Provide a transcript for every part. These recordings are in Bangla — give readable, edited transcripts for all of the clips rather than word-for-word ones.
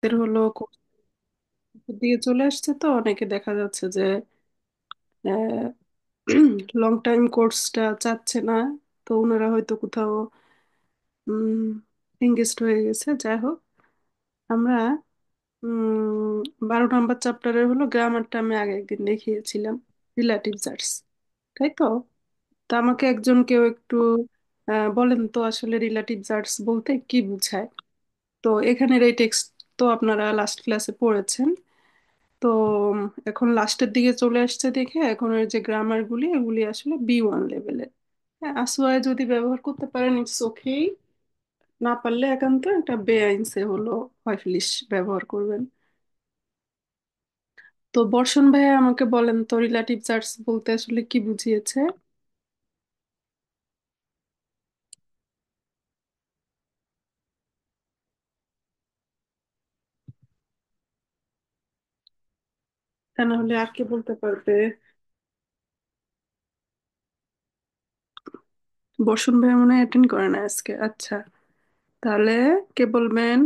এর হলো course দিয়ে চলে আসছে, তো অনেকে দেখা যাচ্ছে যে লং টাইম কোর্সটা চাচ্ছে না। তো ওনারা হয়তো কোথাও এঙ্গেজড হয়ে গেছে। যাই হোক, আমরা 12 নম্বর চ্যাপ্টারের হলো গ্রামারটা আমি আগে একদিন দেখিয়েছিলাম, রিলেটিভ আর্টস, তাই তো? তা আমাকে একজন কেউ একটু বলেন তো আসলে রিলেটিভ আর্টস বলতে কি বোঝায়। তো এখানের এই টেক্সট তো আপনারা লাস্ট ক্লাসে পড়েছেন। তো এখন লাস্টের দিকে চলে আসছে দেখে এখন এর যে গ্রামার গুলি এগুলি আসলে B1 লেভেলের। হ্যাঁ, আসোয়ায় যদি ব্যবহার করতে পারেন ইটস ওকে, না পারলে একান্ত একটা বেআইনসে হলো হয়ফিলিশ ব্যবহার করবেন। তো বর্ষণ ভাইয়া আমাকে বলেন তো রিলেটিভ আর্টস বলতে আসলে কি বুঝিয়েছে। তা না হলে আর কে বলতে পারবে? বর্ষণ ভাইয়া মনে হয় অ্যাটেন্ড করে না আজকে। আচ্ছা, তাহলে কে বলবেন?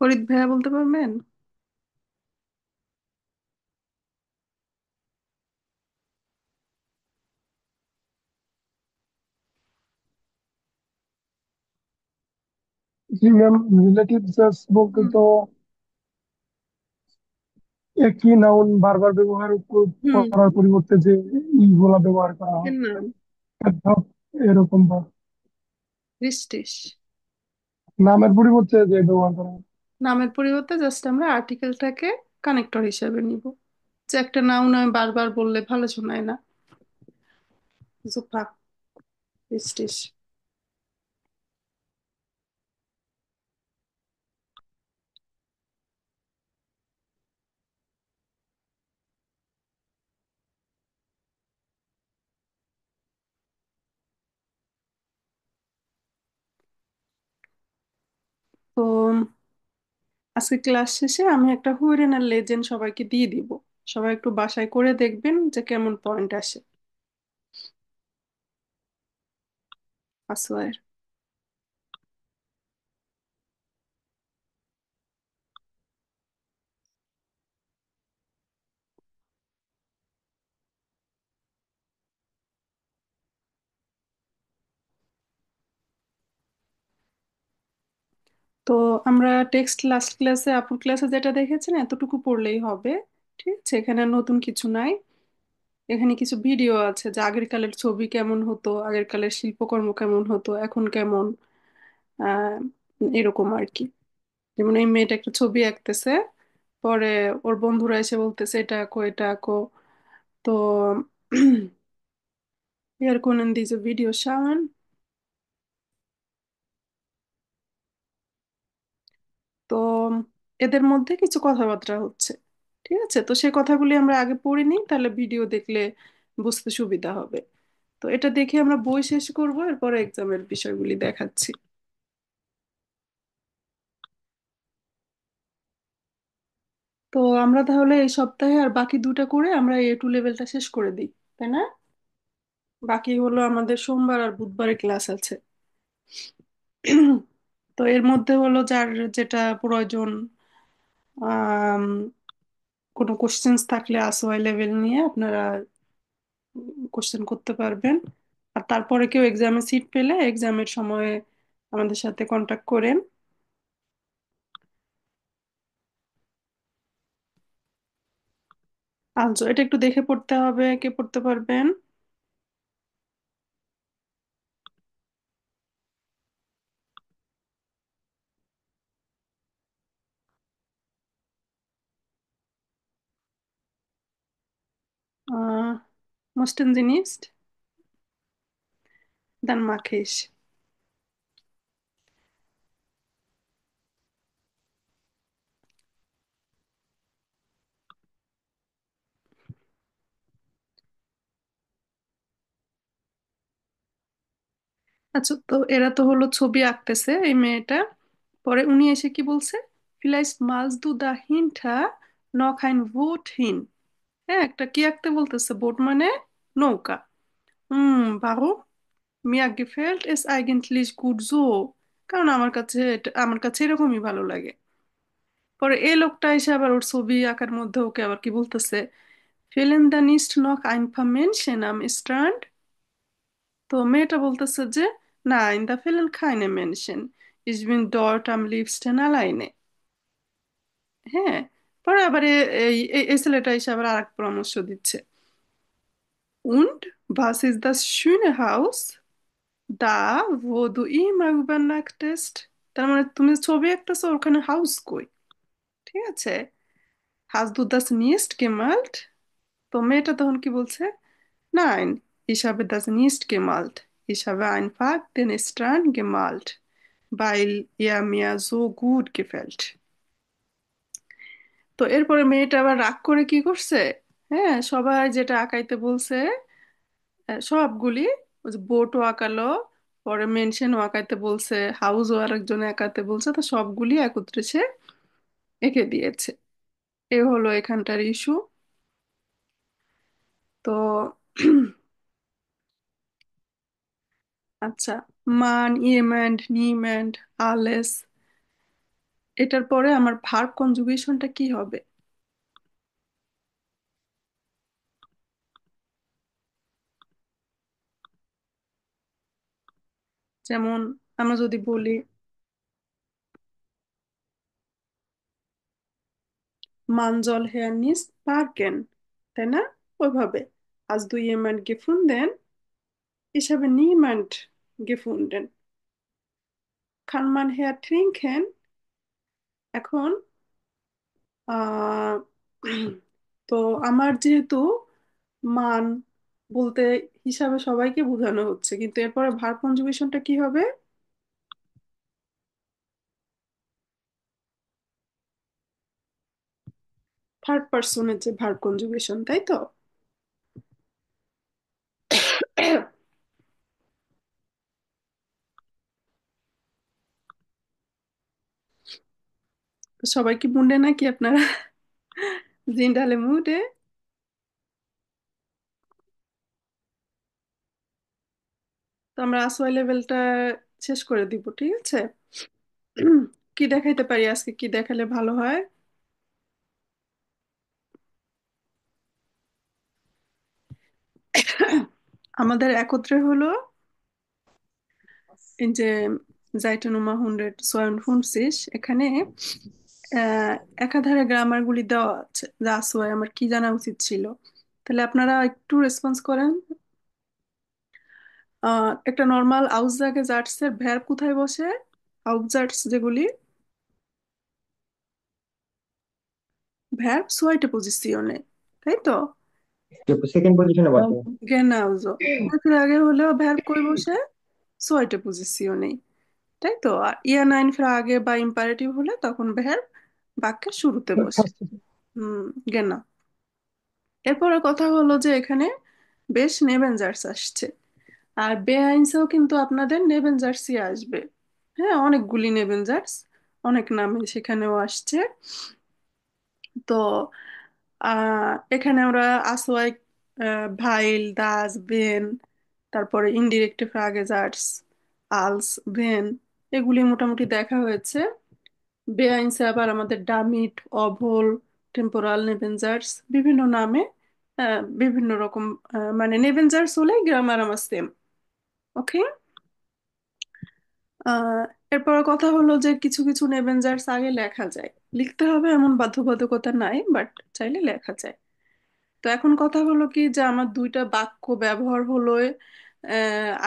ফরিদ ভাইয়া বলতে পারবেন? জি ম্যাম, রিলেটিভ জাস্ট বলতে হুম তো একই নাউন বারবার ব্যবহার হুম। করার পরিবর্তে যে ইগুলা ব্যবহার করা এর হয়, নাম অর্থাৎ এরকম বা বৃষ্টিস। নামের পরিবর্তে যে ব্যবহার করা হয়। নামের পরিবর্তে জাস্ট আমরা আর্টিকেলটাকে কানেক্টর হিসেবে নিব, যে একটা নাউন আমি বারবার বললে ভালো শোনায় না। জুপা, বৃষ্টিস। তো আজকে ক্লাস শেষে আমি একটা হুইরেন আর লেজেন্ড সবাইকে দিয়ে দিব। সবাই একটু বাসায় করে দেখবেন যে কেমন পয়েন্ট আসে আসোয়ার। তো আমরা টেক্সট লাস্ট ক্লাসে আপুর ক্লাসে যেটা দেখেছেন এতটুকু পড়লেই হবে। ঠিক আছে, এখানে নতুন কিছু নাই। এখানে কিছু ভিডিও আছে যে আগের কালের ছবি কেমন হতো, আগের কালের শিল্পকর্ম কেমন হতো, এখন কেমন। আহ এরকম আর কি। যেমন এই মেয়েটা একটা ছবি আঁকতেছে, পরে ওর বন্ধুরা এসে বলতেছে এটা আঁকো এটা আঁকো। তো wir können diese Videos schauen। তো এদের মধ্যে কিছু কথাবার্তা হচ্ছে, ঠিক আছে? তো সেই কথাগুলি আমরা আগে পড়ে নিই, তাহলে ভিডিও দেখলে বুঝতে সুবিধা হবে। তো এটা দেখে আমরা বই শেষ করবো, এরপরে এক্সামের বিষয়গুলি দেখাচ্ছি। তো আমরা তাহলে এই সপ্তাহে আর বাকি দুটা করে আমরা A2 লেভেলটা শেষ করে দিই, তাই না? বাকি হলো আমাদের সোমবার আর বুধবারে ক্লাস আছে। তো এর মধ্যে হলো যার যেটা প্রয়োজন, আম, কোনো কোশ্চেন্স থাকলে আসোয়াই লেভেল নিয়ে আপনারা কোশ্চেন করতে পারবেন। আর তারপরে কেউ এক্সামে সিট পেলে এক্সামের সময় আমাদের সাথে কন্টাক্ট করেন। আচ্ছা, এটা একটু দেখে পড়তে হবে, কে পড়তে পারবেন? আহ Mussten Sie nicht? Dann mache ich। আচ্ছা, তো এরা তো হলো ছবি আঁকতেছে এই মেয়েটা। পরে উনি এসে কি বলছে? Vielleicht malst du dahinter noch ein Boot hin। হ্যাঁ, একটা কি আঁকতে বলতেছে, বোট মানে নৌকা। warum? Mir gefällt es eigentlich gut so. কারণ আমার কাছে এরকমই ভালো লাগে। পরে এই লোকটা এসে আবার ওর ছবি আঁকার মধ্যে ওকে আবার কি বলতেছে, fehlen da nicht noch ein paar Menschen am Strand? তো মেয়েটা বলতেছে যে nein, da fehlen keine Menschen. Ich bin dort am liebsten alleine. হ্যাঁ। পরে আবার এই ছেলেটা এসে আবার আরেক পরামর্শ দিচ্ছে। Und was ist das schöne Haus? Da, wo du immer übernachtest? তার মানে তুমি ছবি আঁকতেছো, ওখানে হাউস কই? ঠিক আছে। Hast du das nicht gemalt? তো মেয়েটা তখন কি বলছে, Nein, ich habe das nicht gemalt. Ich habe einfach den Strand gemalt, weil er mir so gut gefällt. তো এরপরে মেয়েটা আবার রাগ করে কি করছে, হ্যাঁ, সবাই যেটা আঁকাইতে বলছে সবগুলি, ওই যে বোটও আঁকালো, পরে মেনশনও আঁকাইতে বলছে, হাউসও আরেকজন আঁকাতে বলছে, তো সবগুলি একত্রে সে এঁকে দিয়েছে। এ হলো এখানটার ইস্যু। তো আচ্ছা, মান, ইয়েমেন্ড, নিমেন্ড, আলেস, এটার পরে আমার ভার্ব কনজুগেশনটা কি হবে? যেমন আমরা যদি বলি মান জল হেয়ার নিস পার্কেন, তাই না? ওইভাবে আজ দুই jemand gefunden, ich habe niemand gefunden. Kann man her trinken? এখন আহ তো আমার যেহেতু মান বলতে হিসাবে সবাইকে বোঝানো হচ্ছে, কিন্তু এরপরে ভার কনজুগেশনটা কি হবে? থার্ড পার্সনের যে ভার কনজুগেশন, তাই তো? তো সবাই কি মুন্ডে নাকি আপনারা? জিন্ডালে মুডে। তো আমরা আসওয়াই লেভেলটা শেষ করে দিব, ঠিক আছে? কি দেখাইতে পারি আজকে, কি দেখালে ভালো হয়? আমাদের একত্রে হলো এই যে জাইটানুমা 152, এখানে আহ একাধারে গ্রামার গুলি দেওয়া আছে, যা আসোয় আমার কি জানা উচিত ছিল। তাহলে আপনারা একটু রেসপন্স করেন। একটা নর্মাল আউসজাগে জার্সের ভ্যার কোথায় বসে? আউসজার্স যেগুলি, ভ্যার সোয়াইটে পজিশনে, তাই তো? সেকেন্ড পজিশনে বসে। গেনাউজো, এর আগে হলেও ভ্যার কই বসে? সোয়াইটে পজিশনে, তাই তো? আর ইয়া নাইন ফ্রাগে বা ইম্পারেটিভ হলে তখন ভ্যার বাক্যের শুরুতে বসে। ফার্স্ট। হুম, গেনা। এরপরে কথা হলো যে এখানে বেশ নেভেনজার্স আসছে, আর বেআইনসেও কিন্তু আপনাদের নেভেনজার্সই আসবে। হ্যাঁ, অনেকগুলি নেভেনজার্স, অনেক নামে সেখানেও আসছে। তো এখানে আমরা আসোয়াই, ভাইল, দাস, বেন, তারপরে ইনডিরেক্ট ফ্রাগেজার্স, আলস, ভেন, এগুলি মোটামুটি দেখা হয়েছে। বেআইনসে আবার আমাদের ডামিট, অভল, টেম্পোরাল নেভেনজার্স বিভিন্ন নামে বিভিন্ন রকম, মানে নেভেনজার্স হলে গ্রামার আমার সেম। ওকে। আহ এরপর কথা হলো যে কিছু কিছু নেভেনজার্স আগে লেখা যায়, লিখতে হবে এমন বাধ্যবাধকতা নাই, বাট চাইলে লেখা যায়। তো এখন কথা হলো কি যে আমার দুইটা বাক্য ব্যবহার হলো,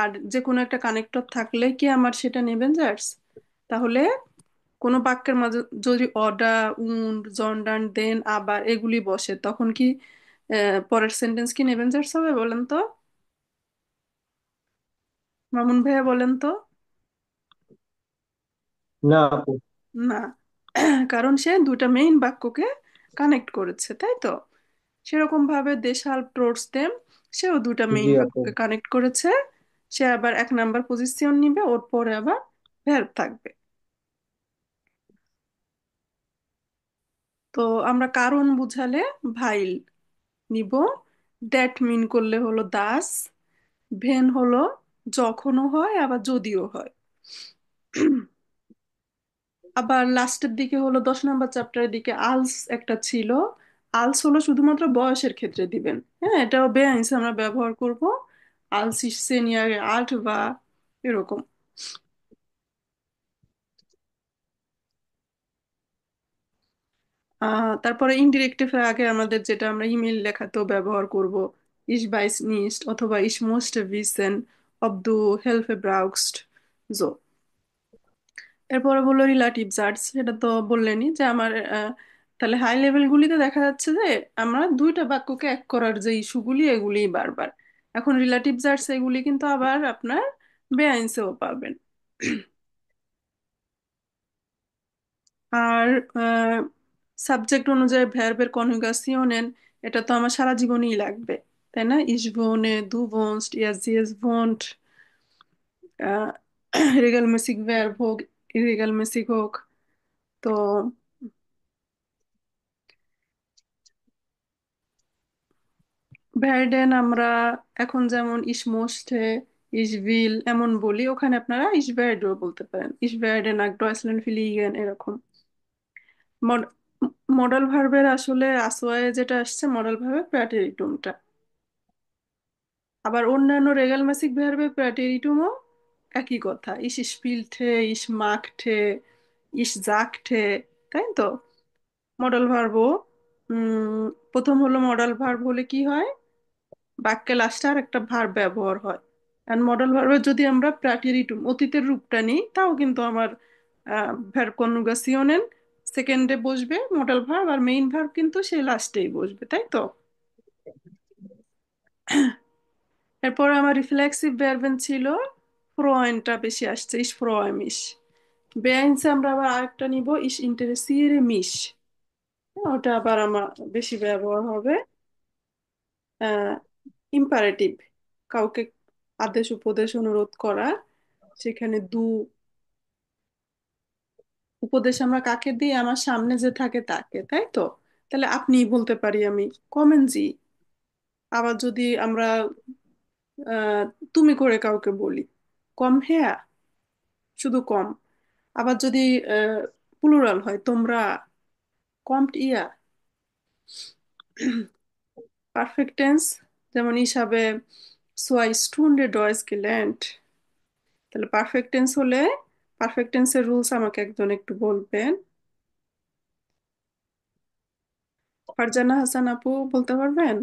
আর যে কোনো একটা কানেক্টর থাকলে কি আমার সেটা নেভেনজার্স? তাহলে কোনো বাক্যের মাঝে যদি অডা, উন্ড, জন্ডান, দেন, আবার এগুলি বসে, তখন কি পরের সেন্টেন্স কি নেভেনজার্স হবে বলেন তো? মামুন ভাইয়া বলেন তো। না আপু। না। কারণ সে দুটা মেইন বাক্যকে কানেক্ট করেছে, তাই তো? সেরকম ভাবে দেশাল টোটস দেম, সেও দুটা জি মেইন আপু। বাক্যকে কানেক্ট করেছে। সে আবার এক নাম্বার পজিশন নিবে, ওর পরে আবার ভ্যার্ব থাকবে। তো আমরা কারণ বুঝালে ভাইল নিব, দ্যাট মিন করলে হলো দাস, ভেন হলো যখনও হয় আবার যদিও হয়। আবার লাস্টের দিকে হলো 10 নম্বর চ্যাপ্টারের দিকে আলস একটা ছিল। আলস হলো শুধুমাত্র বয়সের ক্ষেত্রে দিবেন। হ্যাঁ, এটাও বেআইনসে আমরা ব্যবহার করব। আলস ইস সিনিয়র আল্ট বা এরকম। তারপরে ইনডিরেক্টিভের আগে আমাদের যেটা আমরা ইমেল লেখাতেও ব্যবহার করব, ইস বাইস নিস্ট অথবা ইস মোস্ট ভিসেন অব দু হেলফে ব্রাউক্সড জো। এরপরে বললো রিলেটিভ জার্জ, সেটা তো বললেনই যে আমার তাহলে হাই লেভেল গুলিতে দেখা যাচ্ছে যে আমরা দুইটা বাক্যকে এক করার যে ইস্যুগুলি এগুলিই বারবার। এখন রিলেটিভ জার্জ এগুলি কিন্তু আবার আপনার বেআইনসেও পাবেন। আর সাবজেক্ট অনুযায়ী ভ্যারবের কনজুগেশনের, এটা তো আমার সারা জীবনই লাগবে, তাই না? ইস ভোনে দু ভোনস্ট ইয়াস জিএস ভোন্ট, রেগালমেসিক ভার্ব হোক ইরেগালমেসিক হোক। তো ভ্যারডেন আমরা এখন যেমন ইস মোস্টে, ইস ভিল এমন বলি, ওখানে আপনারা ইস ভ্যারডও বলতে পারেন, ইস ভ্যারডেন আক ডয়সল্যান্ড ফিলিগেন এরকম। মডেল ভার্বের আসলে আসোয়ায় যেটা আসছে মডেল ভার্বের প্যাটেরিটুমটা। আবার অন্যান্য রেগালমেসিক ভার্বের প্যাটেরিটুমও একই কথা, ইস স্পিলঠে, ইস মাখঠে, ইস জাগঠে, তাই তো? মডেল ভার্বও প্রথম হলো মডেল ভার্ব হলে কি হয়, বাক্যে লাস্টে আর একটা ভার্ব ব্যবহার হয়। আর মডেল ভার্বের যদি আমরা প্রাটেরিটুম অতীতের রূপটা নিই, তাও কিন্তু আমার ভার্ব কনজুগেশনের সেকেন্ডে বসবে মডেল ভার্ব, আর মেইন ভার্ব কিন্তু সেই লাস্টেই বসবে, তাই তো? এরপর আমার রিফ্লেক্সিভ ভার্বেন ছিল ফ্রয়েনটা বেশি আসছে, ইস ফ্রয় মিশ। বেআইনসে আমরা আবার আরেকটা নিব, ইস ইন্টারেসিয়ে মিশ। ওটা আবার আমার বেশি ব্যবহার হবে। ইম্পারেটিভ, কাউকে আদেশ উপদেশ অনুরোধ করা, সেখানে দু উপদেশ আমরা কাকে দিই, আমার সামনে যে থাকে তাকে, তাই তো? তাহলে আপনি বলতে পারি আমি, কমেন জি। আবার যদি আমরা আহ, তুমি করে কাউকে বলি, কম হেয়া, শুধু কম। আবার যদি প্লুরাল হয়, তোমরা, কমট ইয়া। পারফেক্ট টেন্স যেমন হিসাবে সোয়াই স্টুন্ডে ডয়েস গেল্যান্ড। তাহলে পারফেক্ট টেন্স হলে পারফেক্ট টেন্সের রুলস আমাকে একজন একটু বলবেন। ফারজানা হাসান আপু বলতে পারবেন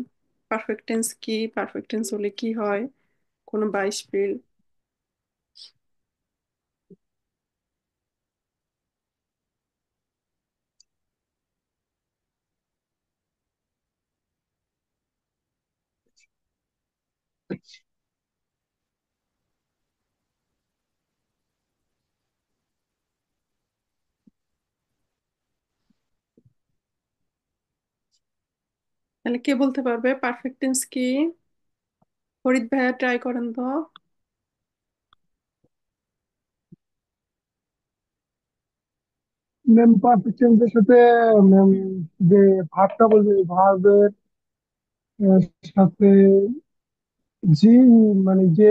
পারফেক্ট টেন্স কি, পারফেক্ট টেন্স হলে কি হয়, কোনো 22 ফিল? তাহলে কে বলতে পারবে পারফেক্ট টেন্স কি? ফরিদ ভাইয়া ট্রাই করেন তো। ম্যাম পারফেক্ট টেন্সের সাথে ম্যাম হুম। যে ভার্বটা বলবে ভার্বের সাথে জি, মানে যে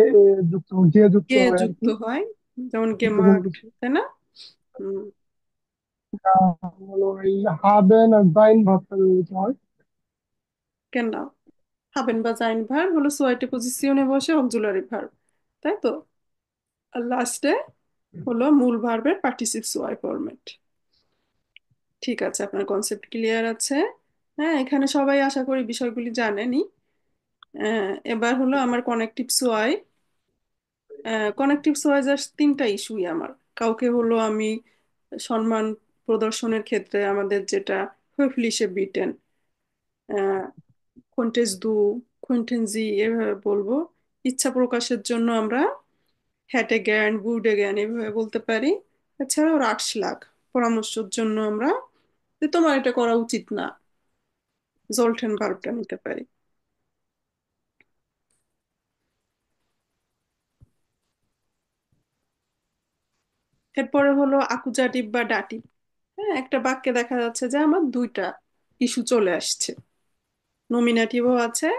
যুক্ত যে যুক্ত কে হয় আর যুক্ত কি। হয়, যেমন কে এরকম মার্কড, কিছু তাই না? হুম। হলো এই হাবেন আর বাইন ভার্বটা ব্যবহৃত হয়। কেন না, হাবেন বা জাইন ভার্ব হলো সোয়াইটে পজিশনে বসে অক্সিলারি ভার্ব, তাই তো? আর লাস্টে হলো মূল ভার্বের পার্টিসিপ সোয়াই ফরম্যাট। ঠিক আছে, আপনার কনসেপ্ট ক্লিয়ার আছে। হ্যাঁ, এখানে সবাই আশা করি বিষয়গুলি জানেনই। এবার হলো আমার কানেক্টিভ সোয়াই। কানেক্টিভ সোয়াই জাস্ট তিনটা ইস্যুই আমার। কাউকে হলো আমি সম্মান প্রদর্শনের ক্ষেত্রে আমাদের যেটা höfliche বিটেন, কন্টেস দু, কুইন্টেন জি এভাবে বলবো। ইচ্ছা প্রকাশের জন্য আমরা হ্যাটে জ্ঞান গুডে জ্ঞান এভাবে বলতে পারি। এছাড়াও রাটসলাগ, পরামর্শের জন্য আমরা যে তোমার এটা করা উচিত না, জলটেন ভার্বটা নিতে পারি। এরপরে হলো আকুজাটিভ বা ডাটিভ। হ্যাঁ, একটা বাক্যে দেখা যাচ্ছে যে আমার দুইটা ইস্যু চলে আসছে, নমিনেটিভও আছে,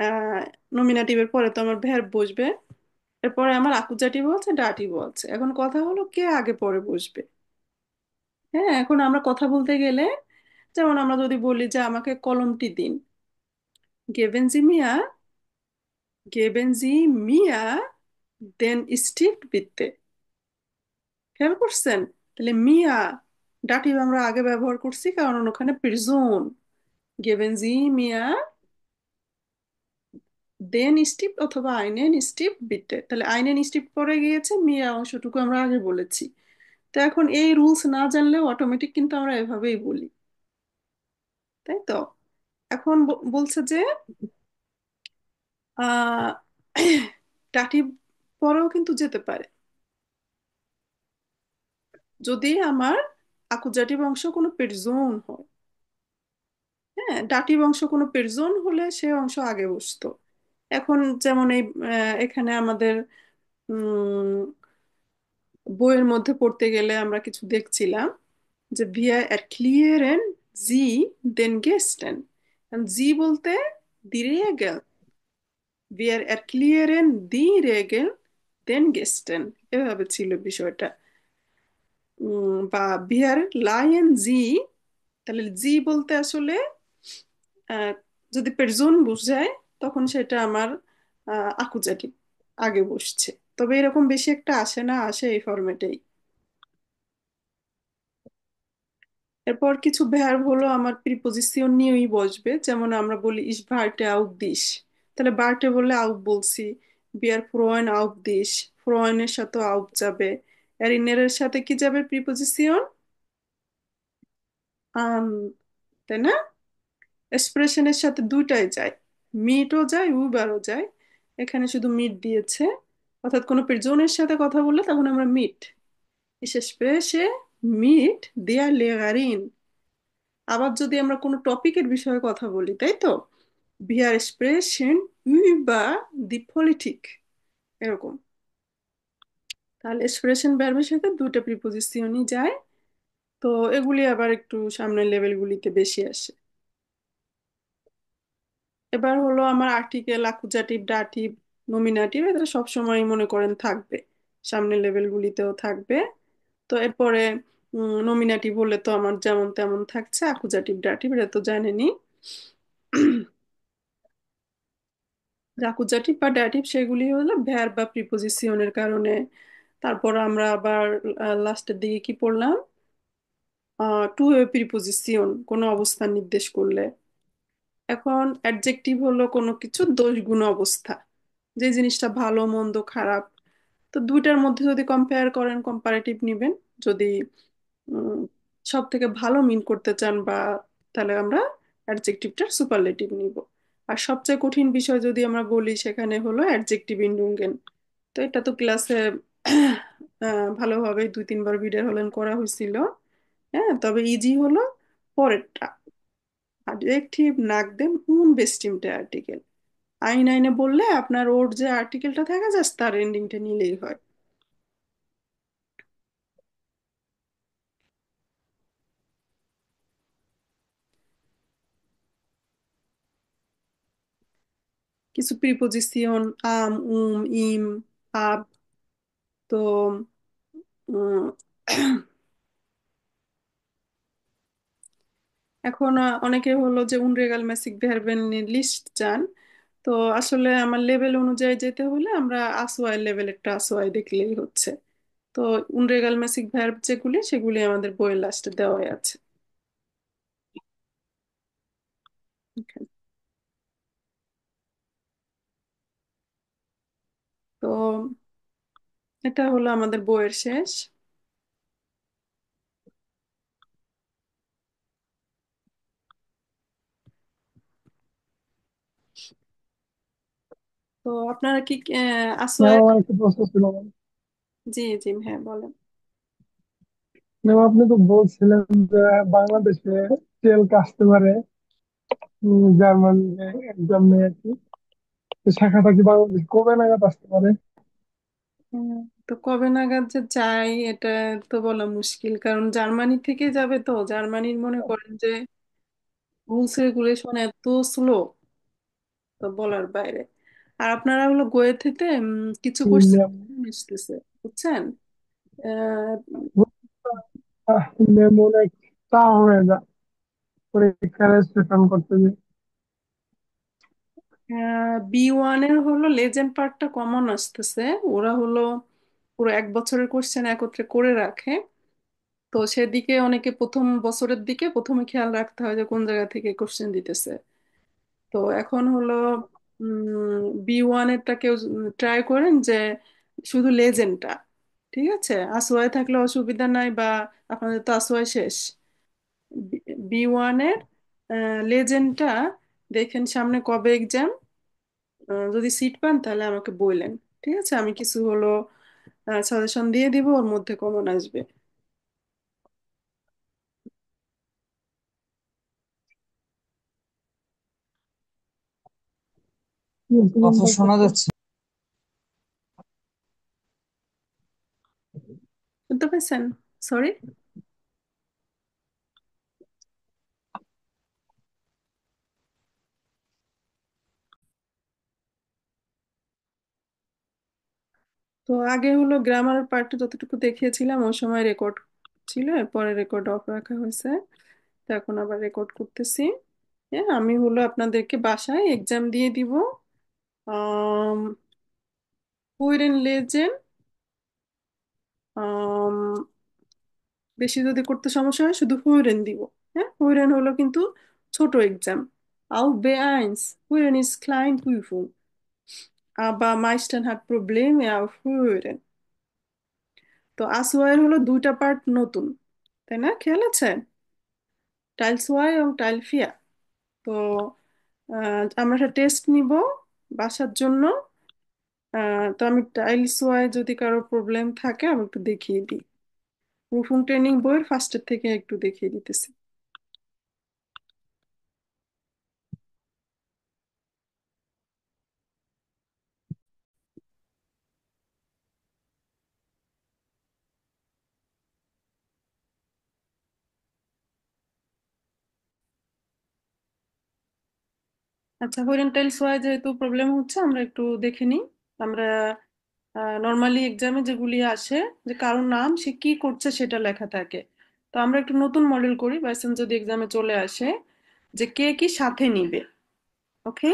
আহ নমিনাটিভের পরে তো আমার ভ্যার বসবে, এরপরে আমার আকুজাটিভ আছে, ডাটিভ আছে। এখন কথা হলো কে আগে পরে বসবে। হ্যাঁ, এখন আমরা কথা বলতে গেলে, যেমন আমরা যদি বলি যে আমাকে কলমটি দিন, গেবেন জি মিয়া, গেবেন জি মিয়া দেন স্টিফট বিত্তে। খেয়াল করছেন? তাহলে মিয়া ডাটিভ আমরা আগে ব্যবহার করছি কারণ ওখানে প্রেজুন। গেবেন জি মিয়া দেন স্টিফট অথবা আইনেন স্টিফট বিটে, তাহলে আইনেন স্টিফট পরে গিয়েছে, মিয়া অংশটুকু আমরা আগে বলেছি। তো এখন এই রুলস না জানলেও অটোমেটিক কিন্তু আমরা এভাবেই বলি, তাই তো? এখন বলছে যে আহ ডাটিভ পরেও কিন্তু যেতে পারে যদি আমার আকুজাটিভ অংশ কোনো পেটজোন হয়। হ্যাঁ, ডাটিভ অংশ কোনো পেটজোন হলে সে অংশ আগে বসতো। এখন যেমন এই এখানে আমাদের উম বইয়ের মধ্যে পড়তে গেলে আমরা কিছু দেখছিলাম যে wir erklären sie den Gästen, জি বলতে দি রেগেল, wir erklären die Regeln den Gästen, এভাবে ছিল বিষয়টা। বা wir leihen sie, তাহলে জি বলতে আসলে আহ, যদি পেরজন বোঝায় তখন সেটা আমার আকুজাটিভ আগে বসছে। তবে এরকম বেশি একটা আসে না, আসে এই ফরম্যাটেই। এরপর কিছু ভার্ব হলো আমার প্রিপোজিশন নিয়েই বসবে, যেমন আমরা বলি ইস ভার্টে আউক দিস, তাহলে বার্টে বললে আউক বলছি। বিয়ার ফ্রোয়েন আউক দিস, ফ্রোয়েনের সাথে আউক যাবে। এরিনের সাথে কি যাবে প্রিপোজিশন? আন, তাই না? এক্সপ্রেশনের সাথে দুইটাই যায়, মিটও যায় উইবারও যায়। এখানে শুধু মিট দিয়েছে, অর্থাৎ কোনো প্রিজনের সাথে কথা বললে তখন আমরা মিট, বিশেষ স্পেসে মিট দেয়ার লেগারিন। আবার যদি আমরা কোনো টপিকের বিষয়ে কথা বলি, তাই তো, wir sprechen über die Politik, এরকম। তাহলে এক্সপ্রেশন ভার্বের সাথে দুটো প্রিপোজিশনই যায়। তো এগুলি আবার একটু সামনের লেভেলগুলিতে বেশি আসে। এবার হলো আমার আর্টিকেল, আকুজাটিভ, ডাটিভ, নমিনাটিভ, এটা সবসময় মনে করেন থাকবে, সামনের লেভেলগুলিতেও থাকবে। তো এরপরে নমিনাটিভ হলে তো আমার যেমন তেমন থাকছে, আকুজাটিভ ডাটিভ এটা তো জানেনই। আকুজাটিভ বা ড্যাটিভ সেগুলি হলো ভ্যার বা প্রিপোজিশনের কারণে। তারপর আমরা আবার লাস্টের দিকে কি পড়লাম? টু এ প্রিপোজিশন কোনো অবস্থান নির্দেশ করলে। এখন অ্যাডজেক্টিভ হলো কোনো কিছু দোষ গুণ অবস্থা, যে জিনিসটা ভালো মন্দ খারাপ। তো দুইটার মধ্যে যদি কম্পেয়ার করেন কম্পারেটিভ নিবেন। যদি সব থেকে ভালো মিন করতে চান বা, তাহলে আমরা অ্যাডজেক্টিভটার সুপারলেটিভ নিব। আর সবচেয়ে কঠিন বিষয় যদি আমরা বলি সেখানে হলো অ্যাডজেক্টিভ ইনডুঙ্গেন। তো এটা তো ক্লাসে ভালোভাবে 2-3 বার ভিডিও হলেন করা হয়েছিল। হ্যাঁ, তবে ইজি হলো পরেরটা, অ্যাডজেক্টিভ নাকদেম unbestimmte আর্টিকেল। আইন আইনে বললে আপনার ওর যে আর্টিকেলটা থাকে জাস্ট তার এন্ডিংটা নিলেই হয়। কিছু প্রিপোজিশন আম, ইম, আব। তো উম, এখন অনেকে হলো যে উনরেগাল মেসিক ভেরবেন লিস্ট চান। তো আসলে আমার লেভেল অনুযায়ী যেতে হলে আমরা আসোয়াই লেভেলেরটা আসোয়াই দেখলেই হচ্ছে। তো উনরেগাল মেসিক ভের্ব যেগুলি সেগুলি আমাদের বইয়ের লাস্টে দেওয়াই আছে। Okay. তো এটা হলো আমাদের বইয়ের শেষ। তো আপনারা কি ম্যাম আসোয়াই? আমার একটা প্রশ্ন ছিল ম্যাম। জি জি, হ্যাঁ বলেন। ম্যাম আপনি তো বলছিলেন যে বাংলাদেশে তেল কাস্টমারে জার্মান যে একজন মেয়ে আর কি, তো শাখাটা কি বাংলাদেশ কবে নাগাদ আসতে পারে? হুম, তো কবে নাগাদ যে যাই এটা তো বলা মুশকিল, কারণ জার্মানি থেকে যাবে, তো জার্মানির মনে করেন যে রুলস রেগুলেশন এত স্লো। তো বলার বাইরে। আর আপনারা হলো গোয়েথেতে কিছু কি কোশ্চেন ম্যাম, আসতেছে, বুঝছেন? ম্যাম অনেক চা হয়ে যায় পরীক্ষার রেজিস্ট্রেশন করতে গিয়ে। B1 এর হলো লেজেন্ড পার্টটা কমন আসতেছে। ওরা হলো পুরো এক বছরের কোশ্চেন একত্রে করে রাখে। তো সেদিকে অনেকে প্রথম বছরের দিকে প্রথমে খেয়াল রাখতে হয় যে কোন জায়গা থেকে কোশ্চেন দিতেছে। তো এখন হলো B1 এরটা কেউ ট্রাই করেন যে শুধু লেজেন্ডটা, ঠিক আছে? আসোয়ায় থাকলে অসুবিধা নাই, বা আপনাদের তো আসোয়ায় শেষ। B1 এর লেজেন্ডটা দেখেন সামনে কবে এক্সাম। যদি সিট পান তাহলে আমাকে বললেন, ঠিক আছে? আমি কিছু হলো সাজেশন দিয়ে দিব, ওর মধ্যে কমন আসবে। কি বলছিলেন কথা ডক্টর শোনা স্যার? যাচ্ছে? শুনতে পাইছেন? সরি। তো আগে হলো গ্রামার পার্টটা যতটুকু দেখিয়েছিলাম ওই সময় রেকর্ড ছিল, এরপরে রেকর্ড অফ রাখা হয়েছে। তো এখন আবার রেকর্ড করতেছি। হ্যাঁ, আমি হলো আপনাদেরকে বাসায় এক্সাম দিয়ে দিব। আম কুইরেন লেজেন্ড, বেশি যদি করতে সমস্যা হয় শুধু হুইরেন দিব। হ্যাঁ, হুইরেন হলো কিন্তু ছোট exam. Auch B1, Huren ist Kleinprüfung, aber meisten hat Probleme auf Huren। তো আসওয়াইয়ের হলো দুইটা পার্ট নতুন, তাই না? খেয়াল আছে? টাইল সোয়াই এবং টাইল ফিয়া। তো আমরা একটা টেস্ট নিব বাসার জন্য। তো আমি টাইল সোয়াই যদি কারো প্রবলেম থাকে আমি একটু দেখিয়ে দিই। প্রুফিং ট্রেনিং বইয়ের ফার্স্টের থেকে একটু দেখিয়ে দিতেছি। আচ্ছা, ওরিয়েন্টাল সোয়াই যেহেতু প্রবলেম হচ্ছে আমরা একটু দেখে নিই। আমরা নর্মালি এক্সামে যেগুলি আসে যে কারোর নাম সে কি করছে সেটা লেখা থাকে। তো আমরা একটু নতুন মডেল করি বাইসেন্স যদি এক্সামে চলে আসে যে কে কি সাথে নিবে। ওকে,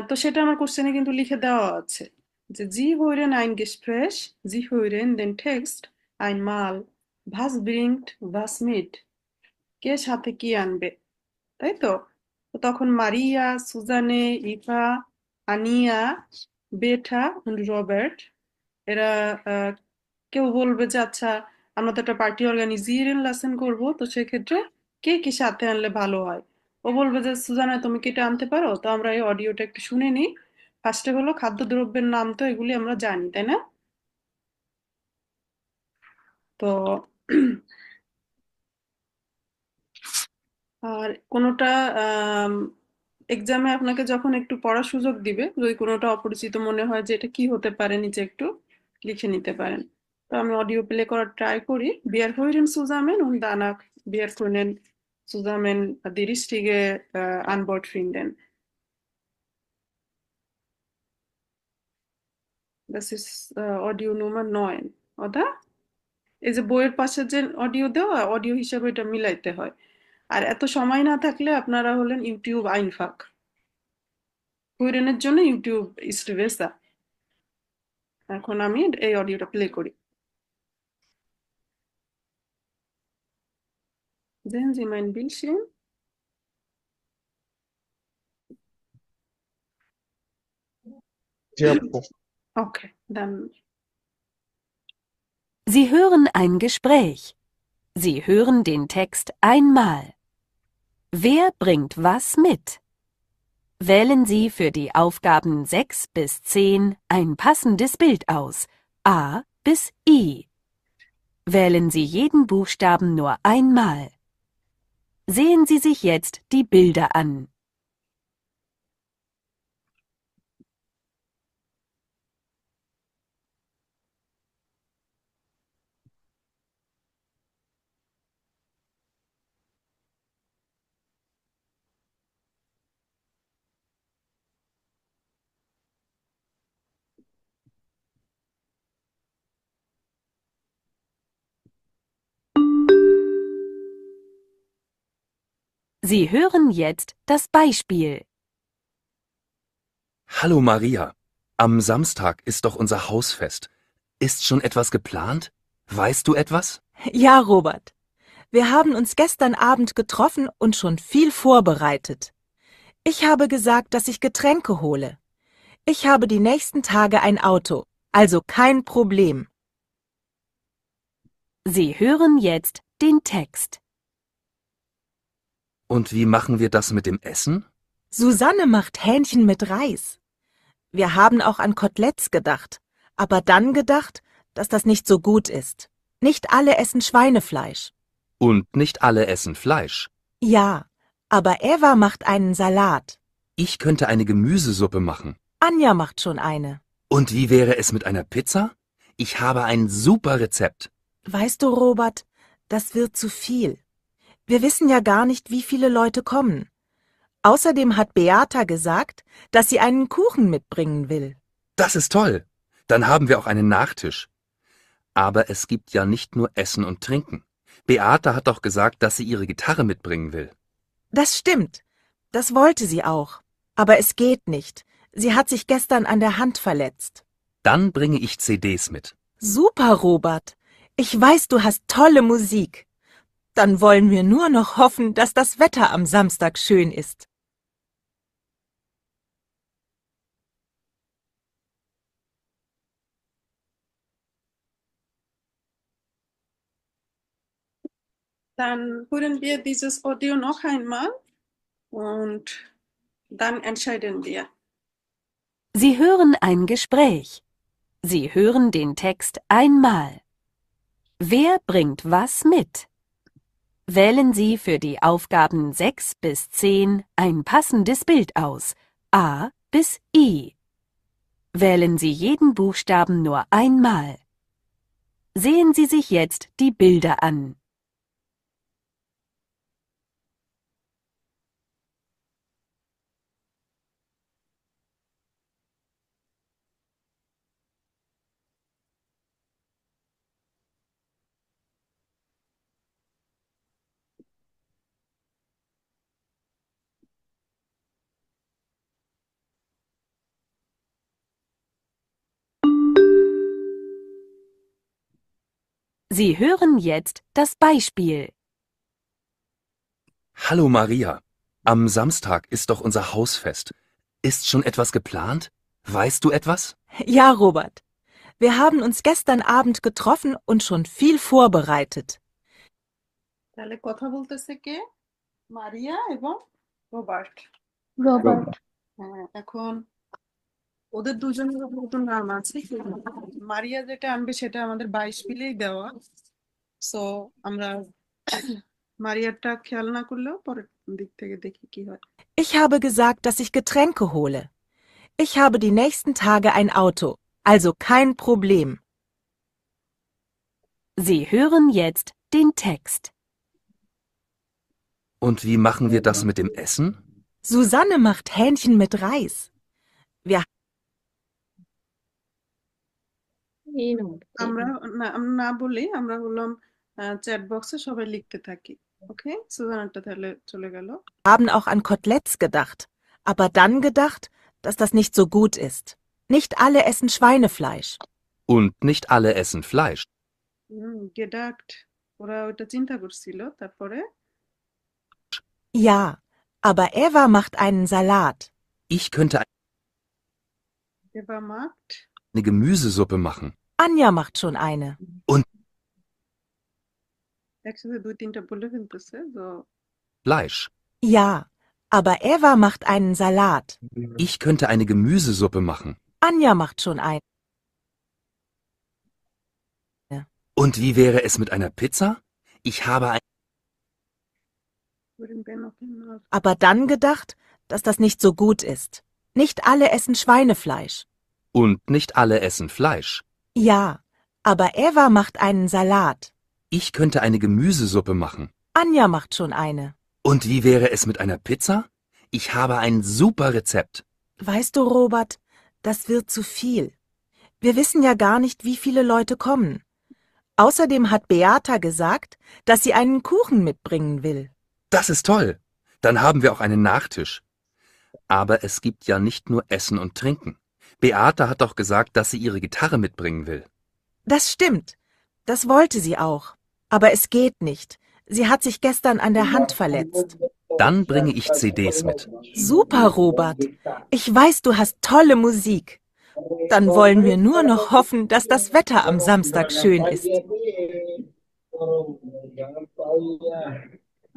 তো সেটা আমার কোশ্চেনে কিন্তু লিখে দেওয়া আছে যে Sie hören ein Gespräch, Sie hören den Text einmal, was bringt was mit, কে সাথে কি আনবে, তাই তো? তো তখন মারিয়া, সুজানে, ইভা, আনিয়া, বেটা, রবার্ট, এরা আহ, কেউ বলবে যে আচ্ছা আমরা তো একটা পার্টি অর্গানাইজিeren লাসেন করব, তো সেক্ষেত্রে কে কি সাথে আনলে ভালো হয়। ও বলবে যে সুজানা তুমি কি এটা আনতে পারো? তো আমরা এই অডিওটা একটু শুনে নিই। ফার্স্টে হলো খাদ্যদ্রব্যের নাম, তো এগুলি আমরা জানি, তাই না? তো আর কোনোটা এক্সামে আপনাকে যখন একটু পড়ার সুযোগ দিবে, যদি কোনোটা অপরিচিত মনে হয় যে এটা কি হতে পারে নিচে একটু লিখে নিতে পারেন। তো আমি অডিও প্লে করার ট্রাই করি। Wir hören zusammen und danach wir können zusammen die richtige Antwort finden. Das ist Audio Nummer 9, oder? এই যে বইয়ের পাশে যে অডিও দেওয়া, অডিও হিসাবে এটা মিলাইতে হয়। আর এত সময় না থাকলে আপনারা হলেন ইউটিউব আইনফাক। হুইরেনের জন্য ইউটিউব ist besser। এখন আমি এই অডিওটা প্লে করি। Sehen Sie mein Bildschirm? জি আপু। Okay, dann Sie hören ein Gespräch. Sie hören den Text einmal. Wer bringt was mit? Wählen Sie für die Aufgaben 6 bis 10 ein passendes Bild aus, A bis I. Wählen Sie jeden Buchstaben nur einmal. Sehen Sie sich jetzt die Bilder an. Sie hören jetzt das Beispiel. Hallo Maria, am Samstag ist doch unser Hausfest. Ist schon etwas geplant? Weißt du etwas? Ja, Robert. Wir haben uns gestern Abend getroffen und schon viel vorbereitet. Ich habe gesagt, dass ich Getränke hole. Ich habe die nächsten Tage ein Auto, also kein Problem. Sie hören jetzt den Text. Und wie machen wir das mit dem Essen? Susanne macht Hähnchen mit Reis. Wir haben auch an Koteletts gedacht, aber dann gedacht, dass das nicht so gut ist. Nicht alle essen Schweinefleisch. Und nicht alle essen Fleisch. Ja, aber Eva macht einen Salat. Ich könnte eine Gemüsesuppe machen. Anja macht schon eine. Und wie wäre es mit einer Pizza? Ich habe ein super Rezept. Weißt du, Robert, das wird zu viel. Wir wissen ja gar nicht, wie viele Leute kommen. Außerdem hat Beata gesagt, dass sie einen Kuchen mitbringen will. Das ist toll. Dann haben wir auch einen Nachtisch. Aber es gibt ja nicht nur Essen und Trinken. Beata hat doch gesagt, dass sie ihre Gitarre mitbringen will. Das stimmt. Das wollte sie auch. Aber es geht nicht. Sie hat sich gestern an der Hand verletzt. Dann bringe ich CDs mit. Super, Robert. Ich weiß, du hast tolle Musik. Dann wollen wir nur noch hoffen, dass das Wetter am Samstag schön ist. Dann hören wir dieses Audio noch einmal und dann entscheiden wir. Sie hören ein Gespräch. Sie hören den Text einmal. Wer bringt was mit? Wählen Sie für die Aufgaben 6 bis 10 ein passendes Bild aus, A bis I. Wählen Sie jeden Buchstaben nur einmal. Sehen Sie sich jetzt die Bilder an. Sie hören jetzt das Beispiel. Hallo Maria, am Samstag ist doch unser Hausfest. Ist schon etwas geplant? Weißt du etwas? Ja, Robert. Wir haben uns gestern Abend getroffen und schon viel vorbereitet. তাহলে কথা বলতেছে কে? মারিয়া এবং রবার্ট। রবার্ট। হ্যাঁ, এখন ওদের দুজনের নতুন নাম আছে। মারিয়া যেটা আনবে সেটা আমাদের 22 মিলেই দেওয়া। সো আমরা মারিয়ারটা খেয়াল না করলেও পরের দিক থেকে দেখি কি হয়। Ich habe gesagt, dass ich Getränke hole. Ich habe die nächsten Tage ein Auto, also kein Problem. Sie hören jetzt den Text. Und wie machen wir das mit dem Essen? Susanne macht Hähnchen mit Reis. Wir এই নাও। আমরা না বলে আমরা হলাম চ্যাট বক্সে সবাই লিখতে থাকি। ওকে, সুজানারটা তাহলে চলে গেল। haben auch an Koteletts gedacht, aber dann gedacht, dass das nicht so gut ist. Nicht alle essen Schweinefleisch. Und nicht alle essen Fleisch. gedacht ওরা ওটা চিন্তা করছিল তারপরে Ja, aber Eva macht einen Salat. Ich könnte Eva macht eine Gemüsesuppe machen. Anja macht schon eine. একসাথে 2-3টা বলে ফেলতেছে তো Fleisch. Ja, aber Eva macht einen Salat. Ich könnte eine Gemüsesuppe machen. Anja macht schon eine. Und wie wäre es mit einer Pizza? Ich habe Aber dann gedacht, dass das nicht so gut ist. Nicht alle essen Schweinefleisch. Und nicht alle essen Fleisch. Ja, aber Eva macht einen Salat. Ich könnte eine Gemüsesuppe machen. Anja macht schon eine. Und wie wäre es mit einer Pizza? Ich habe ein super Rezept. Weißt du, Robert, das wird zu viel. Wir wissen ja gar nicht, wie viele Leute kommen. Außerdem hat Beata gesagt, dass sie einen Kuchen mitbringen will. Das ist toll. Dann haben wir auch einen Nachtisch. Aber es gibt ja nicht nur Essen und Trinken. Beate hat doch gesagt, dass sie ihre Gitarre mitbringen will. Das stimmt. Das wollte sie auch. Aber es geht nicht. Sie hat sich gestern an der Hand verletzt. Dann bringe ich CDs mit. Super, Robert. Ich weiß, du hast tolle Musik. Dann wollen wir nur noch hoffen, dass das Wetter am Samstag schön ist.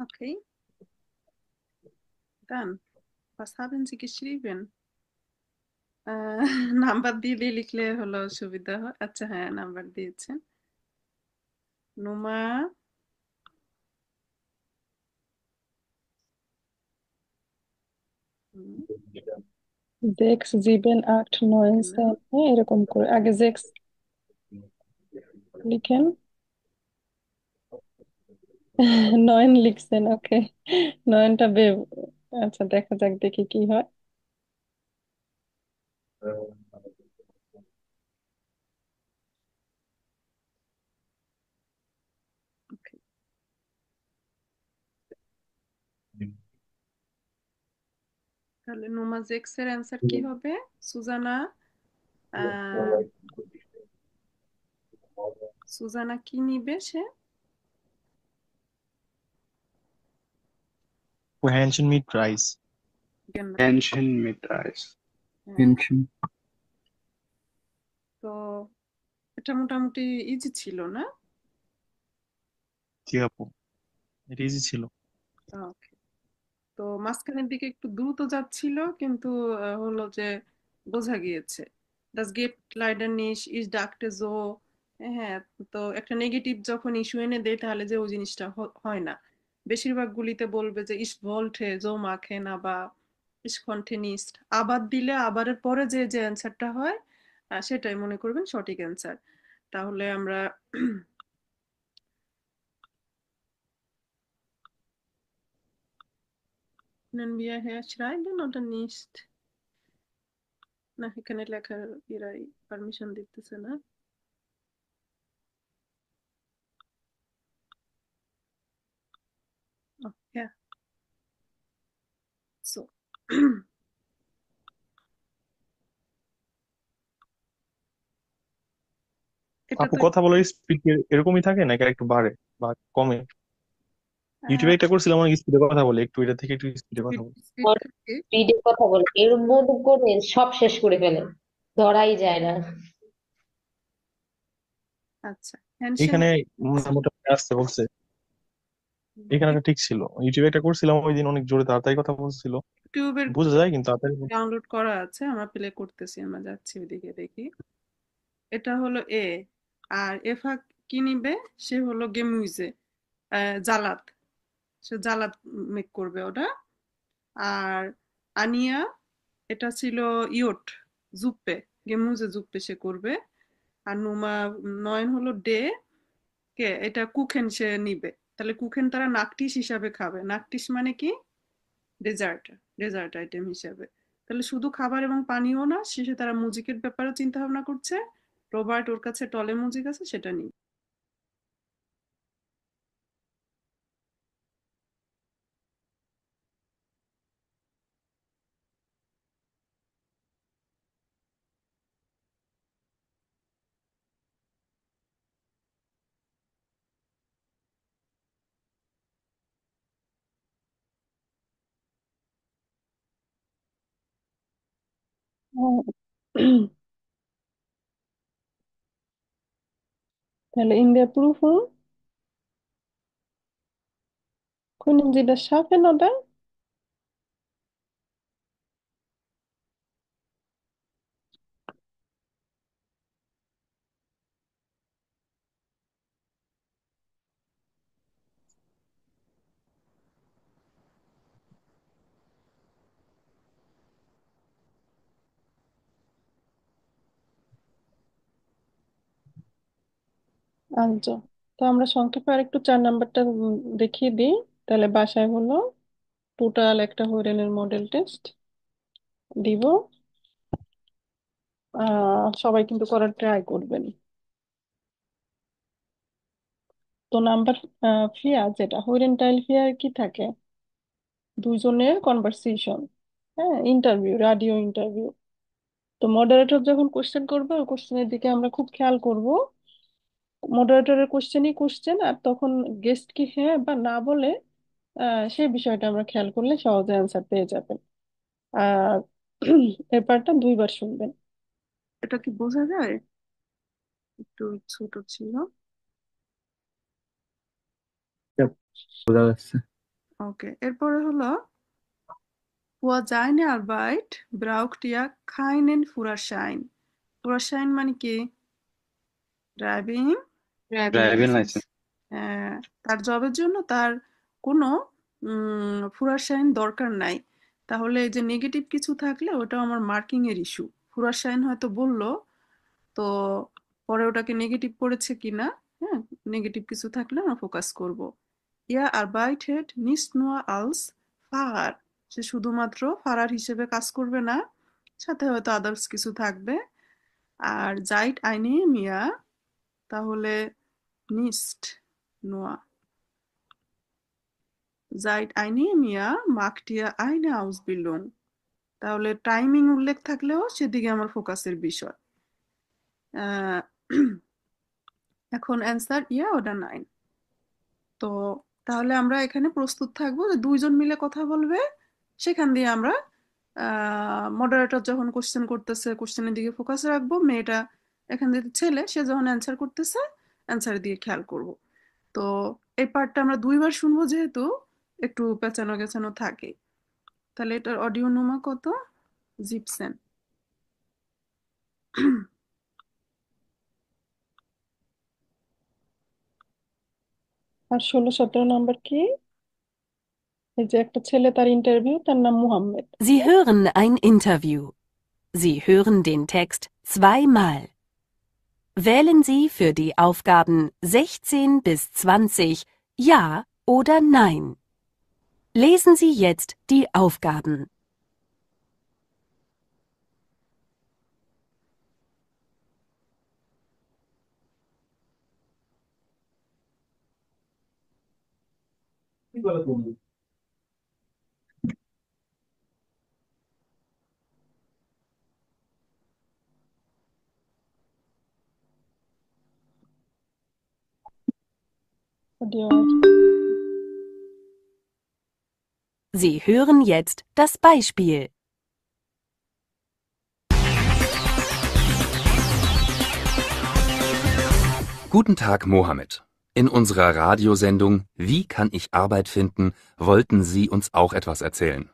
Okay, dann, was haben Sie geschrieben? Number দিয়ে দিয়ে লিখলে হলো সুবিধা হয়। আচ্ছা, হ্যাঁ, নাম্বার দিয়েছেন। নোমা, 6, 7, 8, 9, 10 হ্যাঁ এরকম করে আগে 6 লিখেন। 9 লিখছেন, ওকে। 9টা আচ্ছা, দেখা যাক দেখি কি হয়। ওকে, তাহলে নোমা জেক্স এর অ্যান্সার কি হবে? সুজানা, আহ সুজানা কি নিবে সে? Ancient meat rice. জ্ঞান না। Ancient myth eyes. হ্যাঁ, Ancient. তো এটা মোটামুটি ইজি ছিল না? জি আপু, এটা ইজি ছিল। ওকে, তো মাঝখানের দিকে একটু দ্রুত যাচ্ছিল, কিন্তু হলো যে বোঝা গিয়েছে das geht leider nicht ich dachte so। হ্যাঁ, তো একটা নেগেটিভ যখন ইস্যু এনে দেয় তাহলে যে ওই জিনিসটা হয় না। বেশিরভাগ গুলিতে বলবে যে ich wollte so machen বা ich konnte nicht। আবার দিলে আবারের পরে যে যে অ্যান্সারটা হয় সেটাই মনে করবেন সঠিক অ্যান্সার। তাহলে আমরা können wir hier schreiben oder nicht? না, এখানে লেখার এরাই পারমিশন দিতেছে না। Oh, yeah. So. এটা আপু তো কথা বলার স্পিড এরকমই থাকে নাকি আর একটু বাড়ে বা কমে? ইউটিউবে একটা করছিলাম অনেক স্পিডে কথা বলে, একটু এটা থেকে একটু স্পিডে কথা স্পিড বলে। স্পিড থাকে। স্পিডে কথা বলে এর মতো করে সব শেষ করে ফেলে, ধরাই যায় না। আচ্ছা, হ্যান্ডশেক এখানে মোটামুটি আসতে বলছে, এখানে একটা ঠিক ছিল। ইউটিউবে একটা করছিলাম ওই দিন, অনেক জোরে তাড়াতাড়ি কথা বলছিল, ইউটিউবের বোঝা যায় কিন্তু তাড়াতাড়ি ডাউনলোড করা আছে, আমরা প্লে করতেছি, আমরা যাচ্ছি ওইদিকে দেখি। এটা হলো এ, আর এফা কি নিবে? সে হলো গেমুইজে, জালাদ, সে জালাদ মেক করবে ওটা। আর আনিয়া, এটা ছিল ইয়ট, জুপ্পে, গেমুজে জুপ্পে সে করবে। আর নুমা, নয়ন হলো ডে, কে এটা কুখেন সে নিবে। তাহলে কুখেন তারা নাকটিস হিসাবে খাবে। নাকটিস মানে কি? ডেজার্ট, ডেজার্ট আইটেম হিসাবে। তাহলে শুধু খাবার এবং পানীয় না, শেষে তারা মুজিকের ব্যাপারে চিন্তা ভাবনা করছে। রবার্ট ওর কাছে টলে মুজিক আছে, সেটা নিই। Teile in der Prüfung können Sie das schaffen, oder? আচ্ছা, তো আমরা সংক্ষেপে আর একটু 4 নাম্বারটা দেখিয়ে দিই। তাহলে বাসায় হলো টোটাল একটা হরিণের মডেল টেস্ট দিব। সবাই কিন্তু করার ট্রাই করবেন। তো নাম্বার ফিয়া, যেটা হরিণ টাইল ফিয়ার কি থাকে? দুইজনের কনভারসেশন, হ্যাঁ, ইন্টারভিউ, রেডিও ইন্টারভিউ। তো মডারেটর যখন কোশ্চেন করবে ওই কোশ্চেনের দিকে আমরা খুব খেয়াল করব। মডারেটরের কোশ্চেনই কোশ্চেন, আর তখন গেস্ট কি হ্যাঁ বা না বলে সেই বিষয়টা আমরা খেয়াল করলে সহজে অ্যান্সার পেয়ে যাবেন। আর এই পার্টটা দুইবার শুনবেন। এটা কি বোঝা যায়? একটু ছোট ছিল। বোঝা যাচ্ছে। ওকে, এরপরে হলো Wo seine Arbeit braucht er keinen Führerschein. Führerschein মানে কি? Driving driving driving licence. Licence. তার জবের জন্য তার কোনো ফুরার দরকার নাই। তাহলে এই যে নেগেটিভ কিছু থাকলে ওটা আমার মার্কিং এর ইস্যু। ফুরার হয়তো বললো, তো পরে ওটাকে নেগেটিভ করেছে কিনা, হ্যাঁ, নেগেটিভ কিছু থাকলে আমরা ফোকাস করব। ইয়া arbeitet nicht nur als Fahrer, সে শুধুমাত্র ফারার হিসেবে কাজ করবে না, সাথে হয়তো আদার্স কিছু থাকবে। আর জাইট আইনে মিয়া, তাহলে নিস্ট নোয়া, জাইট আইনে মিয়া মাকটিয়া আইনে আউসবিল্ডুং, তাহলে টাইমিং উল্লেখ থাকলেও সেদিকে আমার ফোকাসের বিষয়। আহ, এখন অ্যান্সার ইয়া ওটা 9। তো তাহলে আমরা এখানে প্রস্তুত থাকবো যে দুইজন মিলে কথা বলবে, সেখান দিয়ে আমরা মডারেটর যখন কোশ্চেন করতেছে কোশ্চেনের দিকে ফোকাস রাখবো, মেয়েটা এখান থেকে ছেলে সে যখন অ্যান্সার করতেছে অ্যান্সারের দিকে খেয়াল করব। তো এই পার্টটা আমরা দুইবার শুনবো যেহেতু একটু পেঁচানো গেছানো থাকে। তাহলে এটার অডিও নোমা কত? জিপসেন। আর 16-17 নাম্বার কি? এই যে একটা ছেলে, তার ইন্টারভিউ, তার নাম Muhammad. Sie hören ein Interview. Sie hören den Text zweimal. Wählen Sie für die Aufgaben 16 bis 20 Ja oder Nein. Lesen Sie jetzt die Aufgaben. Audio. Sie hören jetzt das Beispiel. Guten Tag, Mohammed. In unserer Radiosendung Wie kann ich Arbeit finden, wollten Sie uns auch etwas erzählen.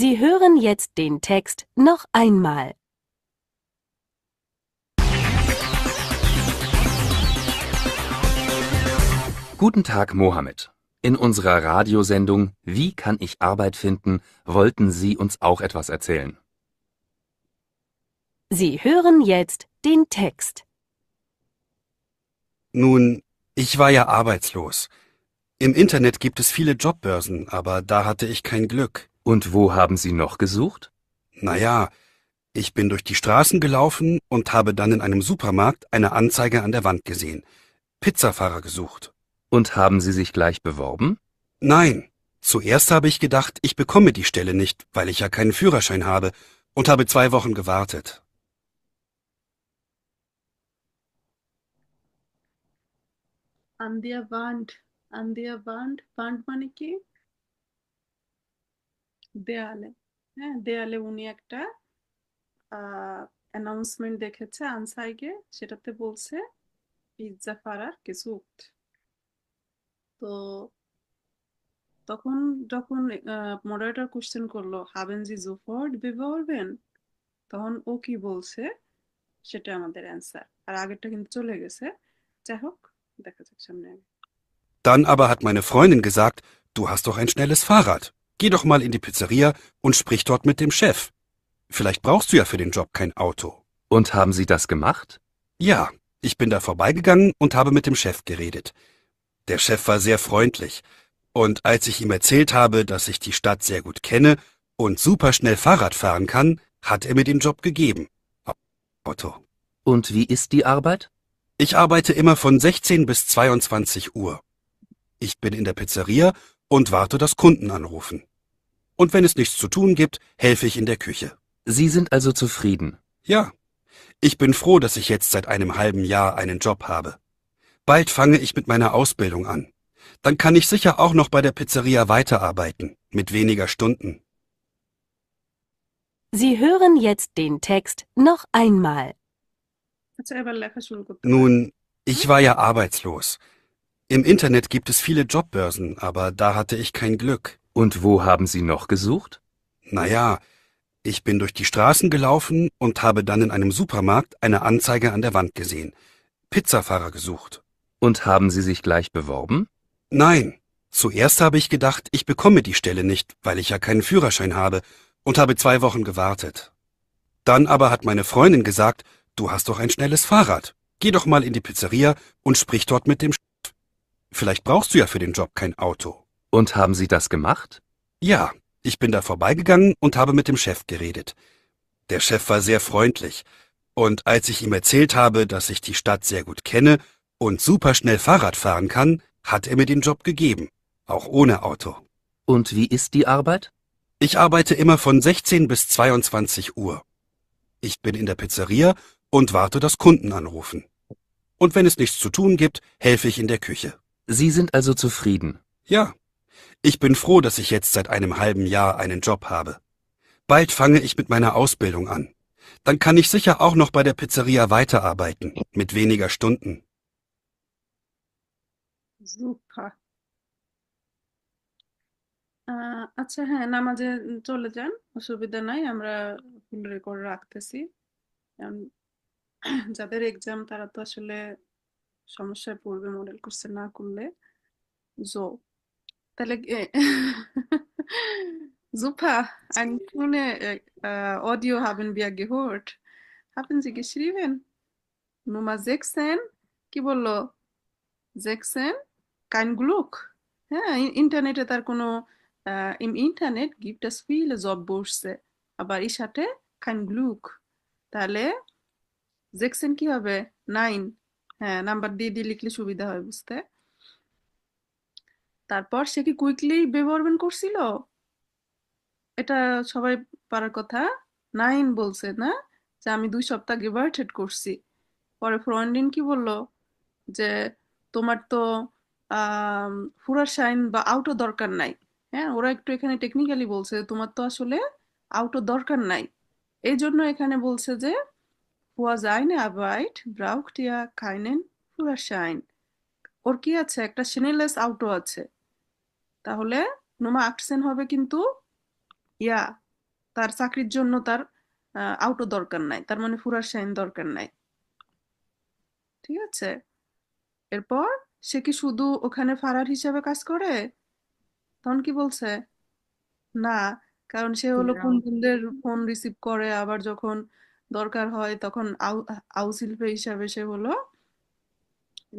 Sie hören jetzt den Text noch einmal. Guten Tag, Mohammed. In unserer Radiosendung Wie kann ich Arbeit finden, wollten Sie uns auch etwas erzählen. Sie hören jetzt den Text. Nun, ich war ja arbeitslos. Im Internet gibt es viele Jobbörsen, aber da hatte ich kein Glück. Und wo haben Sie noch gesucht? Naja, ich bin durch die Straßen gelaufen und habe dann in einem Supermarkt eine Anzeige an der Wand gesehen. Pizzafahrer gesucht. Und haben Sie sich gleich beworben? Nein, zuerst habe ich gedacht, ich bekomme die Stelle nicht, weil ich ja keinen Führerschein habe, und habe 2 Wochen gewartet. An der Wand, an der Wand, Wand মানে কি? দেয়ালে। হ্যাঁ, দেয়ালে উনি একটা অ্যানাউন্সমেন্ট দেখেছে আনসাইগে, সেটাতে বলছে পিৎজা ফারার gesucht। তো তখন যখন মডারেটর কোশ্চেন করলো haben Sie sofort beworben, তখন ও কি বলছে সেটা আমাদের অ্যান্সার। আর আগেরটা কিন্তু চলে গেছে। যাই হোক, দেখা যাক সামনে আগে। Dann aber hat meine Freundin gesagt, du hast doch ein schnelles Fahrrad. Geh doch mal in die Pizzeria und sprich dort mit dem Chef. Vielleicht brauchst du ja für den Job kein Auto. Und haben Sie das gemacht? Ja, ich bin da vorbeigegangen und habe mit dem Chef geredet. Der Chef war sehr freundlich. Und als ich ihm erzählt habe, dass ich die Stadt sehr gut kenne und super schnell Fahrrad fahren kann, hat er mir den Job gegeben. Otto. Und wie ist die Arbeit? Ich arbeite immer von 16 bis 22 Uhr. Ich bin in der Pizzeria und warte, dass Kunden anrufen. Und wenn es nichts zu tun gibt, helfe ich in der Küche. Sie sind also zufrieden. Ja, ich bin froh, dass ich jetzt seit einem halben Jahr einen Job habe. Bald fange ich mit meiner Ausbildung an. Dann kann ich sicher auch noch bei der Pizzeria weiterarbeiten, mit weniger Stunden. Sie hören jetzt den Text noch einmal. আচ্ছা এবার লেখা শুরু করতে পারেন। Nun, ich war ja arbeitslos. Im Internet gibt es viele Jobbörsen, aber da hatte ich kein Glück. Und wo haben Sie noch gesucht? Naja, ich bin durch die Straßen gelaufen und habe dann in einem Supermarkt eine Anzeige an der Wand gesehen. Pizzafahrer gesucht. Und haben Sie sich gleich beworben? Nein, zuerst habe ich gedacht, ich bekomme die Stelle nicht, weil ich ja keinen Führerschein habe, und habe 2 Wochen gewartet. Dann aber hat meine Freundin gesagt, du hast doch ein schnelles Fahrrad. Geh doch mal in die Pizzeria und sprich dort mit dem Chef. Vielleicht brauchst du ja für den Job kein Auto. Und haben Sie das gemacht? Ja, ich bin da vorbeigegangen und habe mit dem Chef geredet. Der Chef war sehr freundlich. Und als ich ihm erzählt habe, dass ich die Stadt sehr gut kenne und super schnell Fahrrad fahren kann, hat er mir den Job gegeben. Auch ohne Auto. Und wie ist die Arbeit? Ich arbeite immer von 16 bis 22 Uhr. Ich bin in der Pizzeria und warte, dass Kunden anrufen. Und wenn es nichts zu tun gibt, helfe ich in der Küche. Sie sind also zufrieden. Ja, ich bin froh, dass ich jetzt seit einem halben Jahr einen Job habe. Bald fange ich mit meiner Ausbildung an. Dann kann ich sicher auch noch bei der Pizzeria weiterarbeiten, mit weniger Stunden. Super. আচ্ছা হ্যাঁ নামাজে চলে যান, অসুবিধা নাই, আমরা ফুল রেকর্ড রাখতেছি। কারণ যাদের এক্সাম তারা তো আসলে সমস্যায় পড়বে মডেল কোর্সে না করলে। জো তাহলে Super, eine schöne Audio haben wir gehört. Haben Sie geschrieben? Nummer 16 কি বললো? 16 kein Glück. হ্যাঁ ইন্টারনেটে তার কোনো im Internet gibt es viele Jobbörse, aber ich hatte kein Glück. তাহলে 16 কি হবে? 9। হ্যাঁ নাম্বার দিয়ে দিয়ে লিখলে সুবিধা হয় বুঝতে। তারপর সে কি কুইকলি বেবরবেন করছিল? এটা সবাই পারার কথা। 9 বলছে না যে আমি 2 সপ্তাহ গেভার্টেড করছি। পরে ফ্রন্ডিন কি বলল যে তোমার তো আম, ফুরাশাইন বা আউটো দরকার নাই। হ্যাঁ ওরা একটু এখানে টেকনিক্যালি বলছে তোমার তো আসলে আউটো দরকার নাই। এই জন্য এখানে বলছে যে Vor seiner Arbeit braucht er keinen Führerschein. ওর কি আছে? একটা স্নেলেস আউটো আছে। তাহলে নোমা আক্সেন হবে কিন্তু ইয়া তার চাকরির জন্য তার আউটো দরকার নাই, তার মানে ফুরাশাইন দরকার নাই। ঠিক আছে, এরপর সে কি শুধু ওখানে ফারার হিসাবে কাজ করে? তখন কি বলছে? না, কারণ সে হলো কুনজুনদের ফোন রিসিভ করে, আবার যখন দরকার হয় তখন আউসিলফে হিসাবে সে হলো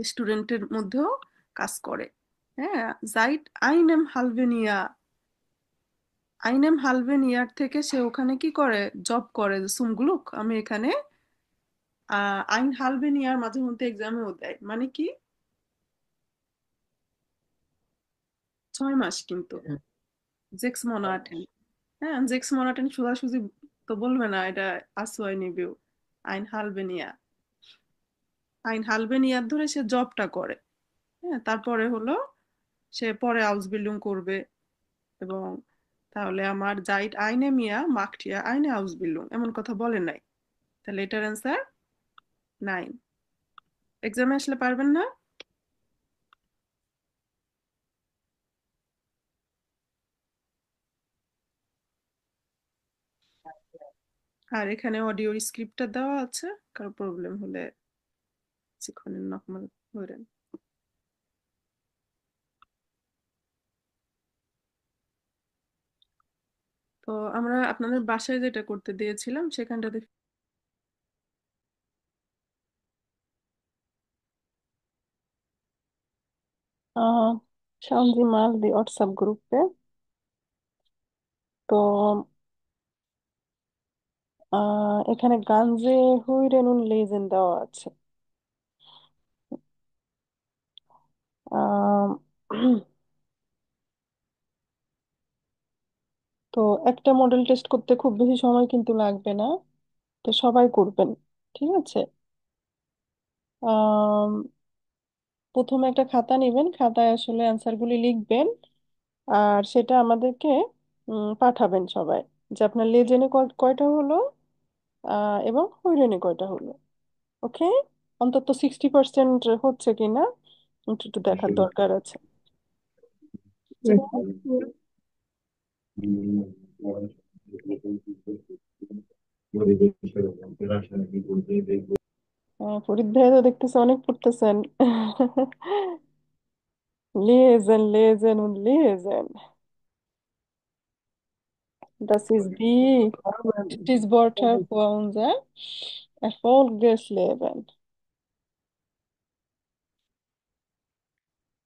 স্টুডেন্টের মধ্যেও কাজ করে। হ্যাঁ জাইট আইনেম হালভেনিয়া, আইনেম হালভেনিয়ার থেকে সে ওখানে কি করে? জব করে। সুমগুলুক আমি এখানে আইন হালভেনিয়ার মাঝে মধ্যে এক্সামেও দেয়, মানে কি 6 মাস কিন্তু জেক্স মনাটেন। হ্যাঁ জেক্স মনাটেন সোজাসুজি তো বলবে না, এটা আসোয়াই নিবিউ আইন হালভেনিয়া। আইন হালভেনিয়ার ধরে সে জবটা করে। হ্যাঁ তারপরে হলো সে পরে আউসবিল্ডিং করবে, এবং তাহলে আমার জাইট আইনে মিয়া মাকটিয়া আইনে আউসবিল্ডিং এমন কথা বলে নাই। তাহলে এটার অ্যান্সার 9। এক্সামে আসলে পারবেন না? আর এখানে অডিওর স্ক্রিপ্টটা দেওয়া আছে, কারো প্রবলেম হলে কিছুক্ষণের নকমাল হইলেন। তো আমরা আপনাদের বাসায় যেটা করতে দিয়েছিলাম সেখানটাতে schauen Sie mal die WhatsApp-Gruppe. তো এখানে গানজে হুইরেনুন লেজেন দেওয়া আছে। আহ তো একটা মডেল টেস্ট করতে খুব বেশি সময় কিন্তু লাগবে না, তো সবাই করবেন। ঠিক আছে। আম, প্রথমে একটা খাতা নেবেন, খাতায় আসলে অ্যান্সারগুলি লিখবেন, আর সেটা আমাদেরকে পাঠাবেন সবাই, যে আপনার লেজেনে কয়টা হলো এবং হৈরেনে কয়টা হলো। ওকে, অন্তত 60% হচ্ছে কিনা একটু একটু দেখার দরকার আছে। ঠিক আছে। ফরিদ ভাই তো দেখতেছে অনেক পড়তেছেন। lesen, lesen und lesen. Das ist die Wörter für unser Erfolgsleben.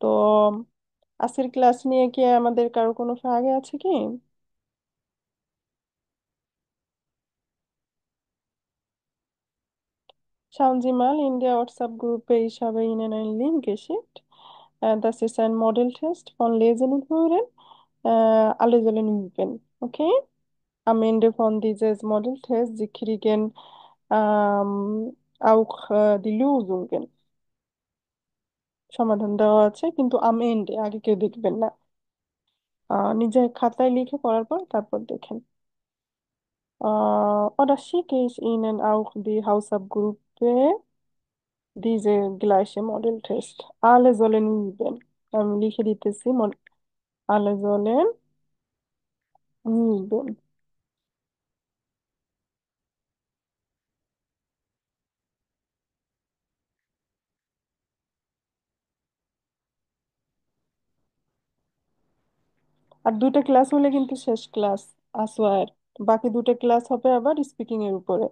তো আজকের ক্লাস নিয়ে কি আমাদের কারো কোনো ফ্রাগে আছে কি? Schauen Sie mal in der WhatsApp-Gruppe, ich habe Ihnen einen Link geschickt. Das ist ein Modeltest von Lesen und Hören. Alle sollen üben. Okay? Am Ende von dieses Modeltest, Sie kriegen auch die Lösungen. সমাধান দেওয়া আছে, কিন্তু am Ende, আগে কেউ দেখবেন না। নিজের খাতায় লিখে করার পর তারপর দেখেন। Oder schicke ich Ihnen auch die WhatsApp-Gruppe diese gleiche Modeltest. Alle sollen üben. আমি লিখে দিতেছি, alle sollen üben. আর দুইটা ক্লাস হলে কিন্তু শেষ ক্লাস আসোয়ার। বাকি দুটো ক্লাস হবে আবার স্পিকিং এর উপরে।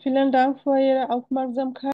Vielen Dank für Ihre Aufmerksamkeit.